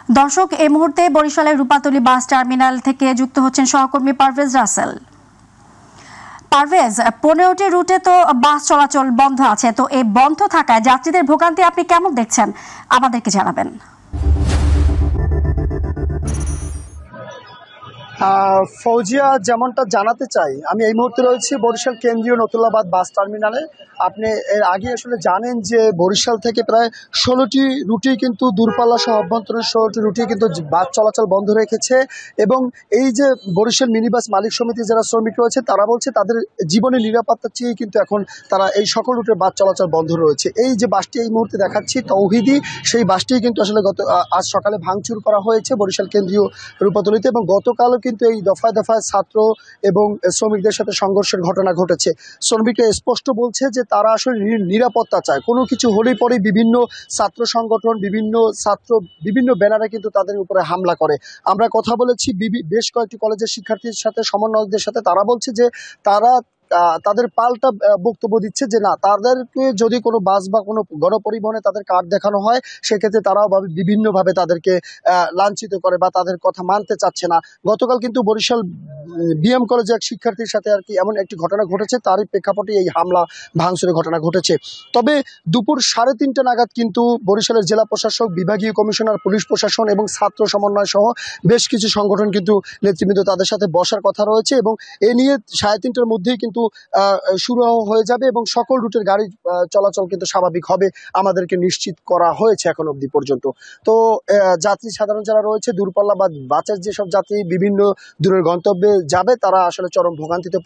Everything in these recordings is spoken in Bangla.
দর্শক, এই মুহূর্তে বরিশালের রূপাতলী বাস টার্মিনাল থেকে যুক্ত হচ্ছেন সহকর্মী পারভেজ রাসেল। পারভেজ, 15টি রুটে তো বাস চলাচল বন্ধ আছে, তো এই বন্ধ থাকায় যাত্রীদের ভোগান্তি আপনি কেমন দেখছেন আমাদেরকে জানাবেন। ফৌজিয়া, যেমনটা জানাতে চাই, আমি এই মুহূর্তে রয়েছি বরিশাল কেন্দ্রীয় নতুল্লাবাদ বাস টার্মিনালে। আপনি এর আগে আসলে জানেন যে বরিশাল থেকে প্রায় 16টি রুটে কিন্তু দূরপাল্লা সহ অভ্যন্তরীণ 16টি রুটে কিন্তু বাস চলাচল বন্ধ রেখেছে। এবং এই যে বরিশাল মিনিবাস মালিক সমিতি যারা শ্রমিক রয়েছে তারা বলছে তাদের জীবনের নিরাপত্তা চেয়ে কিন্তু এখন তারা এই সকল রুটে বাস চলাচল বন্ধ রয়েছে। এই যে বাসটি এই মুহূর্তে দেখাচ্ছি তৌহিদি, সেই বাসটি কিন্তু আসলে আজ সকালে ভাঙচুর করা হয়েছে বরিশাল কেন্দ্রীয় রূপাতলীতে, এবং গতকালও কিন্তু এই দফায় দফায় ছাত্র এবং শ্রমিকদের সাথে সংঘর্ষের ঘটনা ঘটেছে। শ্রমিকরা স্পষ্ট বলছে যে তারা আসলে নিরাপত্তা চায়। কোনো কিছু হলেই পরে বিভিন্ন ছাত্র সংগঠন, বিভিন্ন ব্যানারে কিন্তু তাদের উপরে হামলা করে। আমরা কথা বলেছি বেশ কয়েকটি কলেজের শিক্ষার্থীর সাথে, সমন্বয়কদের সাথে। তারা বলছে যে তারা তাদের পাল্টা বক্তব্য দিচ্ছে যে না, তাদেরকে যদি কোনো বাস বা কোনো গণপরিবহনে তাদের কার্ড দেখানো হয় সেক্ষেত্রে তারাও বিভিন্নভাবে তাদেরকে লাঞ্ছিত করে বা তাদের কথা মানতে চাচ্ছে না। গতকাল কিন্তু বরিশাল বিএম কলেজে এক শিক্ষার্থীর সাথে আর কি এমন একটি ঘটনা ঘটেছে, তারই প্রেক্ষাপটে এই হামলা ভাঙচুরের ঘটনা ঘটেছে। তবে দুপুর 3:30 নাগাদ কিন্তু বরিশালের জেলা প্রশাসক, বিভাগীয় কমিশনার, পুলিশ প্রশাসন এবং ছাত্র সমন্বয় সহ বেশ কিছু সংগঠন কিন্তু নেতৃবৃন্দ তাদের সাথে বসার কথা রয়েছে, এবং এ নিয়ে 3:30টার মধ্যেই কিন্তু শুরু হয়ে যাবে এবং সকল রুটের গাড়ি চলাচল কিন্তু স্বাভাবিক হবে আমাদেরকে নিশ্চিত করা হয়েছে এখন অবধি পর্যন্ত। তো যাত্রী সাধারণ যারা রয়েছে, দূরপাল্লা বা বাসের যেসব যাত্রী বিভিন্ন দূরের গন্তব্যে যাবে, তারা আসলে চরম ভোগান্তিতে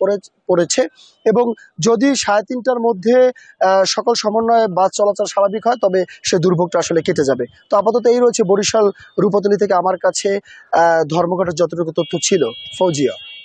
পড়েছে। এবং যদি 3:30টার মধ্যে সকল সমন্বয়ে বাস চলাচল স্বাভাবিক হয় তবে সে দুর্ভোগটা আসলে কেটে যাবে। তো আপাতত এই রয়েছে বরিশাল রূপাতলী থেকে আমার কাছে ধর্মঘটের যতটুকু তথ্য ছিল। ফৌজিয়া।